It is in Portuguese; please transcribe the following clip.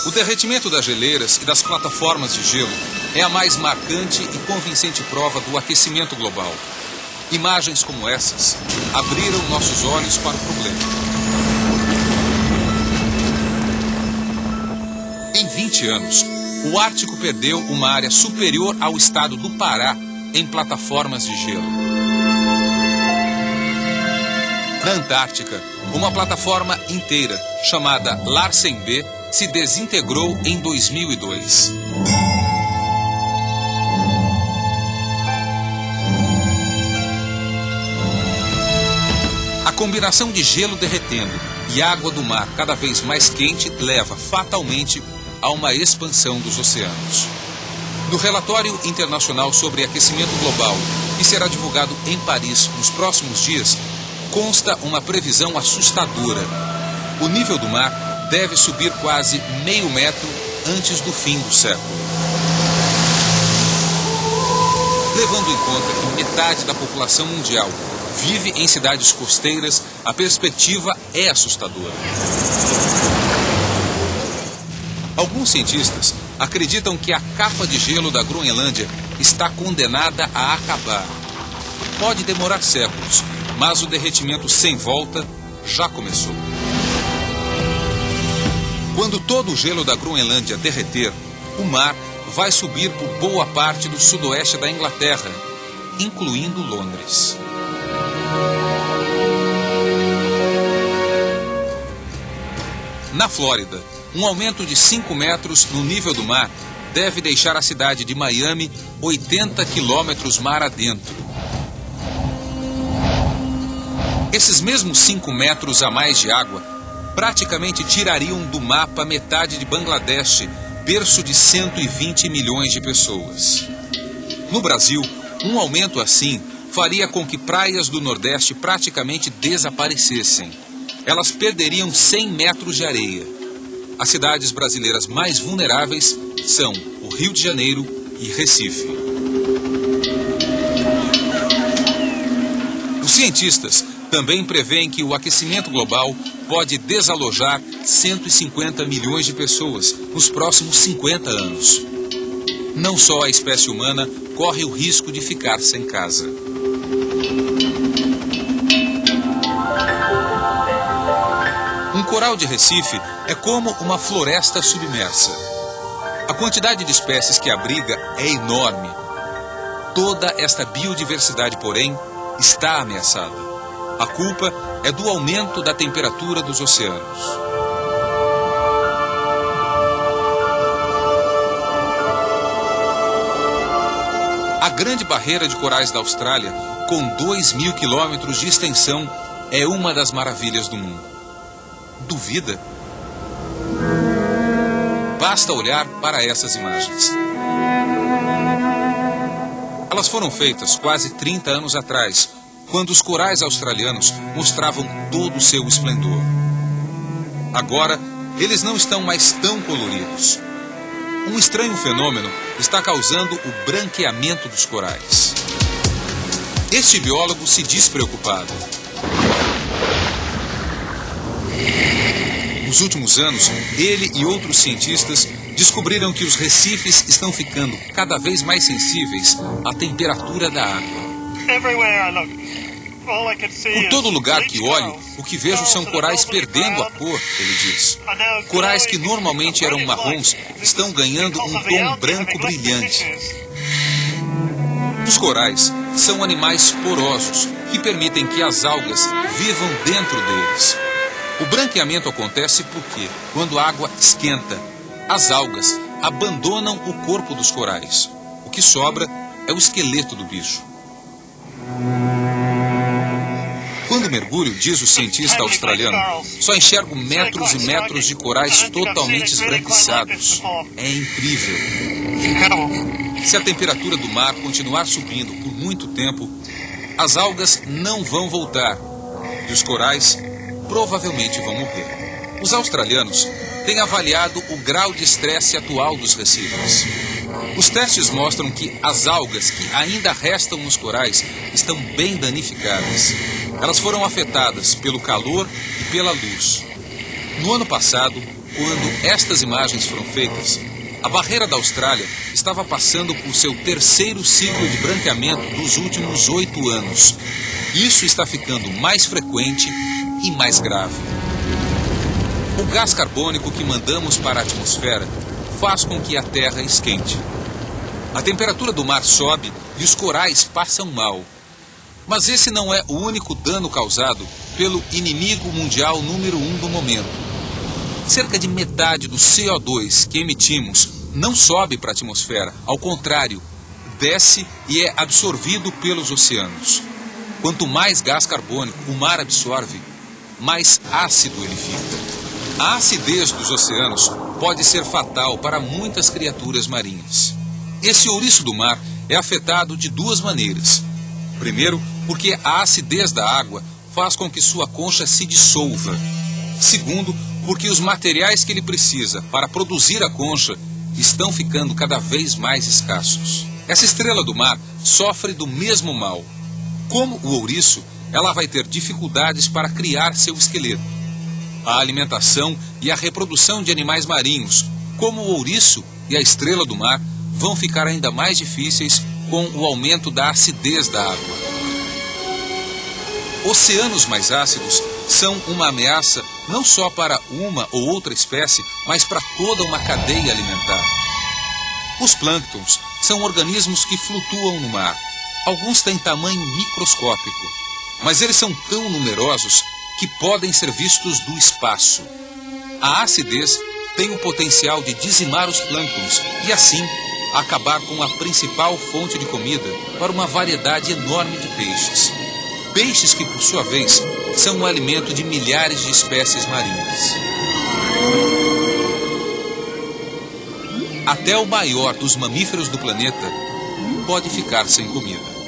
O derretimento das geleiras e das plataformas de gelo é a mais marcante e convincente prova do aquecimento global. Imagens como essas abriram nossos olhos para o problema. Em 20 anos, o Ártico perdeu uma área superior ao estado do Pará em plataformas de gelo. Na Antártica, uma plataforma inteira, chamada Larsen B, se desintegrou em 2002. A combinação de gelo derretendo e água do mar cada vez mais quente leva fatalmente a uma expansão dos oceanos. No relatório internacional sobre aquecimento global, que será divulgado em Paris nos próximos dias, consta uma previsão assustadora. O nível do mar deve subir quase meio metro antes do fim do século. Levando em conta que metade da população mundial vive em cidades costeiras, a perspectiva é assustadora. Alguns cientistas acreditam que a capa de gelo da Groenlândia está condenada a acabar. Pode demorar séculos, mas o derretimento sem volta já começou. Quando todo o gelo da Groenlândia derreter, o mar vai subir por boa parte do sudoeste da Inglaterra, incluindo Londres. Na Flórida, um aumento de 5 metros no nível do mar deve deixar a cidade de Miami 80 quilômetros mar adentro. Esses mesmos 5 metros a mais de água praticamente tirariam do mapa metade de Bangladesh, berço de 120 milhões de pessoas. No Brasil, um aumento assim faria com que praias do Nordeste praticamente desaparecessem. Elas perderiam 100 metros de areia. As cidades brasileiras mais vulneráveis são o Rio de Janeiro e Recife. Os cientistas também prevêem que o aquecimento global pode desalojar 150 milhões de pessoas nos próximos 50 anos. Não só a espécie humana corre o risco de ficar sem casa. Um coral de Recife é como uma floresta submersa. A quantidade de espécies que abriga é enorme. Toda esta biodiversidade, porém, está ameaçada. A culpa é do aumento da temperatura dos oceanos. A Grande Barreira de Corais da Austrália, com 2.000 quilômetros de extensão, é uma das maravilhas do mundo. Duvida? Basta olhar para essas imagens. Elas foram feitas quase 30 anos atrás, quando os corais australianos mostravam todo o seu esplendor. Agora, eles não estão mais tão coloridos. Um estranho fenômeno está causando o branqueamento dos corais. Este biólogo se diz preocupado. Nos últimos anos, ele e outros cientistas descobriram que os recifes estão ficando cada vez mais sensíveis à temperatura da água. Por todo lugar que olho, o que vejo são corais perdendo a cor, ele diz. Corais que normalmente eram marrons estão ganhando um tom branco brilhante. Os corais são animais porosos que permitem que as algas vivam dentro deles. O branqueamento acontece porque, quando a água esquenta, as algas abandonam o corpo dos corais. O que sobra é o esqueleto do bicho. Quando mergulho, diz o cientista australiano, só enxergo metros e metros de corais totalmente esbranquiçados. É incrível. Se a temperatura do mar continuar subindo por muito tempo, as algas não vão voltar e os corais provavelmente vão morrer. Os australianos têm avaliado o grau de estresse atual dos recifes. Os testes mostram que as algas que ainda restam nos corais estão bem danificadas. Elas foram afetadas pelo calor e pela luz. No ano passado, quando estas imagens foram feitas, a barreira da Austrália estava passando por seu terceiro ciclo de branqueamento dos últimos 8 anos. Isso está ficando mais frequente e mais grave. O gás carbônico que mandamos para a atmosfera faz com que a Terra esquente. A temperatura do mar sobe e os corais passam mal. Mas esse não é o único dano causado pelo inimigo mundial número 1 do momento. Cerca de metade do CO2 que emitimos não sobe para a atmosfera, ao contrário, desce e é absorvido pelos oceanos. Quanto mais gás carbônico o mar absorve, mais ácido ele fica. A acidez dos oceanos pode ser fatal para muitas criaturas marinhas. Esse ouriço do mar é afetado de 2 maneiras. Primeiro, porque a acidez da água faz com que sua concha se dissolva. Segundo, porque os materiais que ele precisa para produzir a concha estão ficando cada vez mais escassos. Essa estrela do mar sofre do mesmo mal. Como o ouriço, ela vai ter dificuldades para criar seu esqueleto. A alimentação e a reprodução de animais marinhos, como o ouriço e a estrela do mar, vão ficar ainda mais difíceis com o aumento da acidez da água. Oceanos mais ácidos são uma ameaça não só para uma ou outra espécie, mas para toda uma cadeia alimentar. Os plânctons são organismos que flutuam no mar. Alguns têm tamanho microscópico, mas eles são tão numerosos que podem ser vistos do espaço. A acidez tem o potencial de dizimar os plânctons e, assim, acabar com a principal fonte de comida para uma variedade enorme de peixes. Peixes que, por sua vez, são o alimento de milhares de espécies marinhas. Até o maior dos mamíferos do planeta pode ficar sem comida.